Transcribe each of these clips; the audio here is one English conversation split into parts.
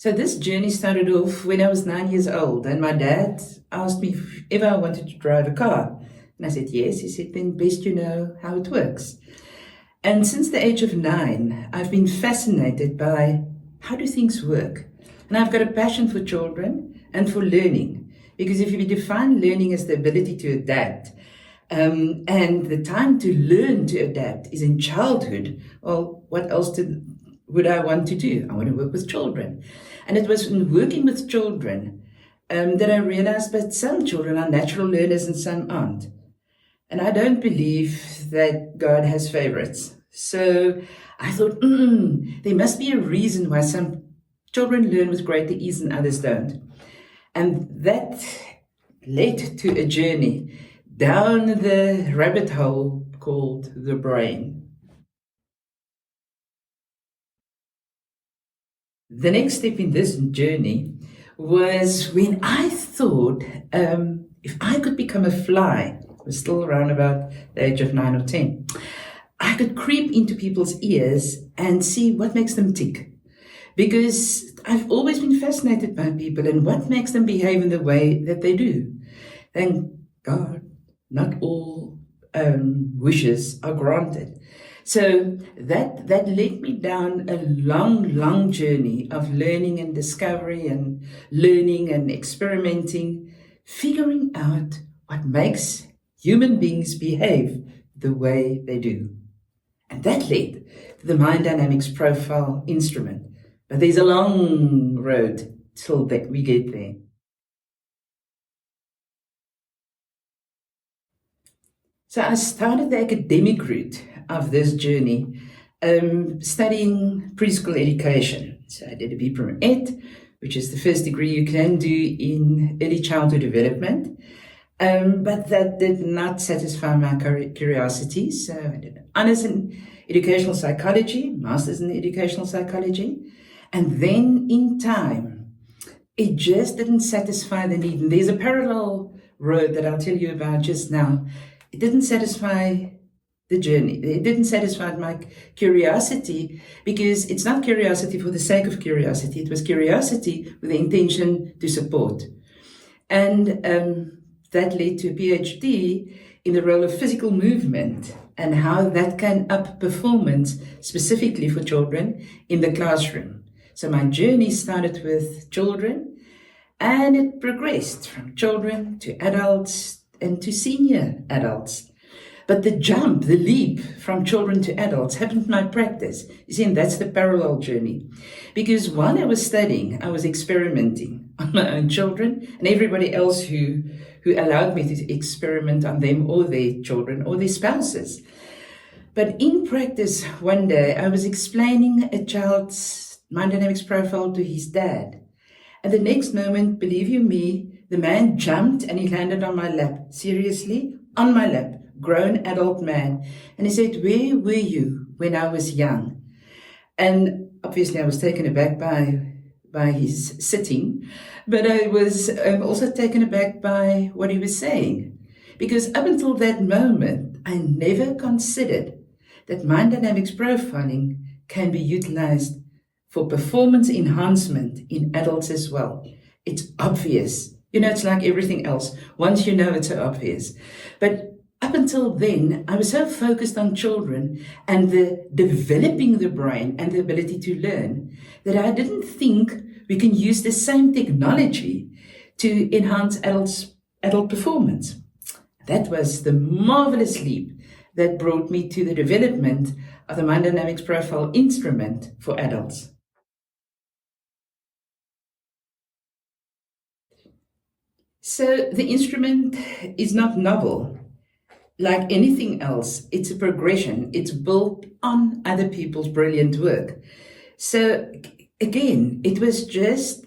So this journey started off when I was 9 years old, and my dad asked me if ever I wanted to drive a car. And I said, yes. He said, then best you know how it works. And since the age of 9, I've been fascinated by how do things work. And I've got a passion for children and for learning. Because if you define learning as the ability to adapt, and the time to learn to adapt is in childhood, well, what else would I want to do? I want to work with children. And it was in working with children that I realized that some children are natural learners and some aren't. And I don't believe that God has favorites. So I thought, there must be a reason why some children learn with greater ease and others don't. And that led to a journey down the rabbit hole called the brain. The next step in this journey was when I thought, if I could become a fly, I was still around about the age of 9 or 10, I could creep into people's ears and see what makes them tick. Because I've always been fascinated by people and what makes them behave in the way that they do. Thank God, not all wishes are granted. So that led me down a long journey of learning and discovery and learning and experimenting, figuring out what makes human beings behave the way they do. And that led to the Mind Dynamics Profile instrument. But there's a long road till that we get there. So I started the academic route of this journey, studying preschool education. So I did a B Prom Ed, which is the first degree you can do in early childhood development. But that did not satisfy my curiosity. So I did an honors in educational psychology, master's in educational psychology. And then in time, it just didn't satisfy the need. And there's a parallel road that I'll tell you about just now. It didn't satisfy the journey. It didn't satisfy my curiosity, because it's not curiosity for the sake of curiosity. It was curiosity with the intention to support. And that led to a PhD in the role of physical movement and how that can up performance specifically for children in the classroom. So my journey started with children, and it progressed from children to adults and to senior adults. But the jump, the leap from children to adults happened in my practice. You see, and that's the parallel journey. Because while I was studying, I was experimenting on my own children and everybody else who allowed me to experiment on them or their children or their spouses. But in practice, one day, I was explaining a child's mind dynamics profile to his dad. And the next moment, believe you me, the man jumped and he landed on my lap. Seriously, on my lap, grown adult man. And he said, where were you when I was young? And obviously I was taken aback by his sitting, but I was also taken aback by what he was saying. Because up until that moment, I never considered that mind dynamics profiling can be utilized for performance enhancement in adults as well. It's obvious. You know, it's like everything else. Once you know, it's so obvious. But up until then, I was so focused on children and the developing the brain and the ability to learn that I didn't think we can use the same technology to enhance adult performance. That was the marvelous leap that brought me to the development of the Mind Dynamics Profile instrument for adults. So the instrument is not novel. Like anything else, it's a progression. It's built on other people's brilliant work. So again, it was just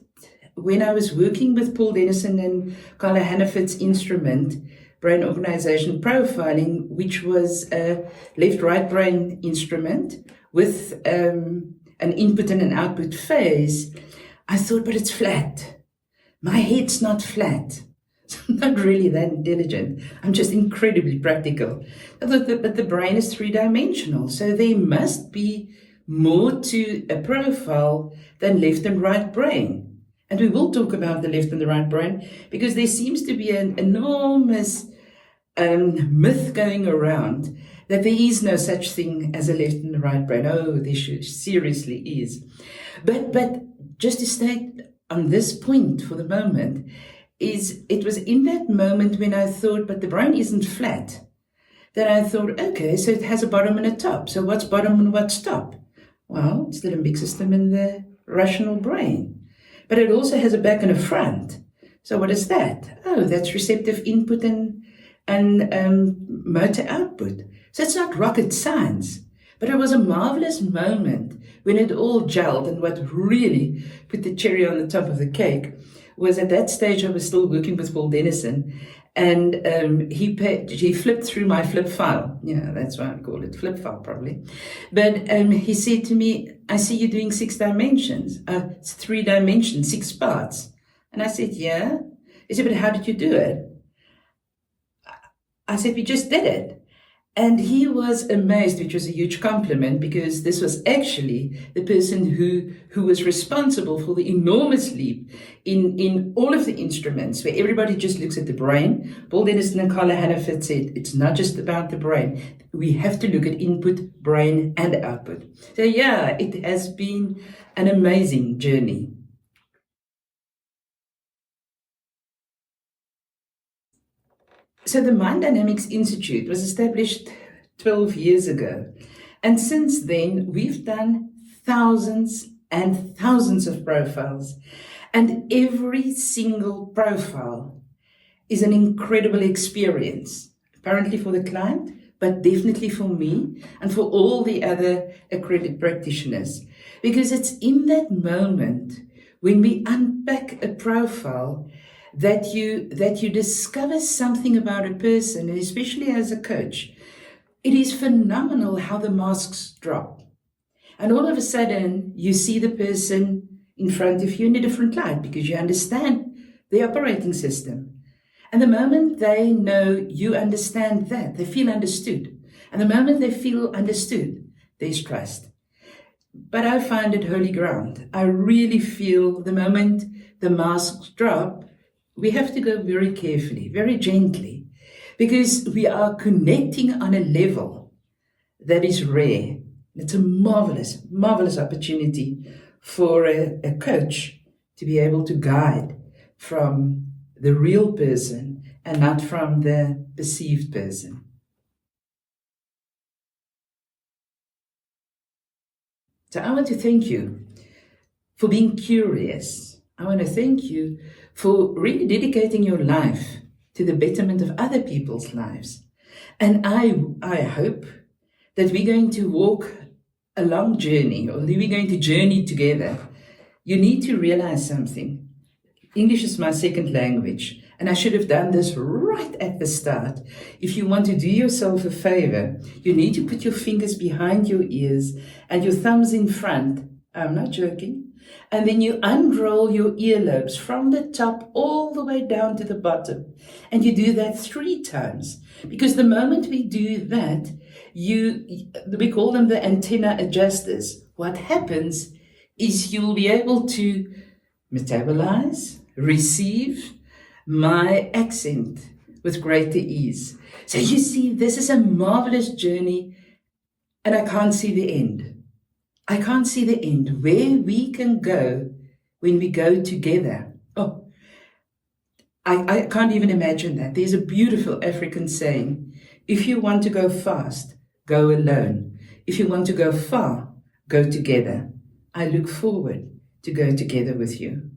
when I was working with Paul Dennison and Carla Hannaford's instrument, brain organization profiling, which was a left-right brain instrument with an input and an output phase, I thought, but it's flat. My head's not flat. I'm not really that intelligent. I'm just incredibly practical. But the brain is three-dimensional, so there must be more to a profile than left and right brain. And we will talk about the left and the right brain because there seems to be an enormous myth going around that there is no such thing as a left and a right brain. Oh, there seriously is. But just to state on this point for the moment, it was in that moment when I thought, but the brain isn't flat, that I thought, okay, so it has a bottom and a top. So what's bottom and what's top? Well, it's the limbic system and the rational brain. But it also has a back and a front. So what is that? Oh, that's receptive input and motor output. So it's not rocket science. But it was a marvelous moment when it all gelled, and what really put the cherry on the top of the cake was at that stage I was still working with Paul Dennison, and he flipped through my flip file. Yeah, that's why I call it flip file probably. But he said to me, I see you doing 6 dimensions. It's 3 dimensions, 6 parts. And I said, yeah. He said, but how did you do it? I said, we just did it. And he was amazed, which was a huge compliment, because this was actually the person who was responsible for the enormous leap in all of the instruments, where everybody just looks at the brain. Paul Dennison and Carla Hannaford said, it's not just about the brain. We have to look at input, brain, and output. So yeah, it has been an amazing journey. So the Mind Dynamics Institute was established 12 years ago. And since then, we've done thousands and thousands of profiles. And every single profile is an incredible experience, apparently for the client, but definitely for me and for all the other accredited practitioners. Because it's in that moment when we unpack a profile that you discover something about a person, and especially as a coach, it is phenomenal how the masks drop. And all of a sudden, you see the person in front of you in a different light because you understand the operating system. And the moment they know you understand that, they feel understood. And the moment they feel understood, there's trust. But I find it holy ground. I really feel the moment the masks drop, we have to go very carefully, very gently, because we are connecting on a level that is rare. It's a marvelous, marvelous opportunity for a coach to be able to guide from the real person and not from the perceived person. So I want to thank you for being curious. I want to thank you for really dedicating your life to the betterment of other people's lives. And I hope that we're going to walk a long journey, or we're going to journey together. You need to realize something. English is my second language, and I should have done this right at the start. If you want to do yourself a favor, you need to put your fingers behind your ears and your thumbs in front. I'm not joking. And then you unroll your earlobes from the top all the way down to the bottom. And you do that 3 times. Because the moment we do that, we call them the antenna adjusters. What happens is you'll be able to metabolize, receive my accent with greater ease. So you see, this is a marvelous journey, and I can't see the end. I can't see the end, where we can go when we go together. Oh, I can't even imagine that. There's a beautiful African saying, if you want to go fast, go alone. If you want to go far, go together. I look forward to go together with you.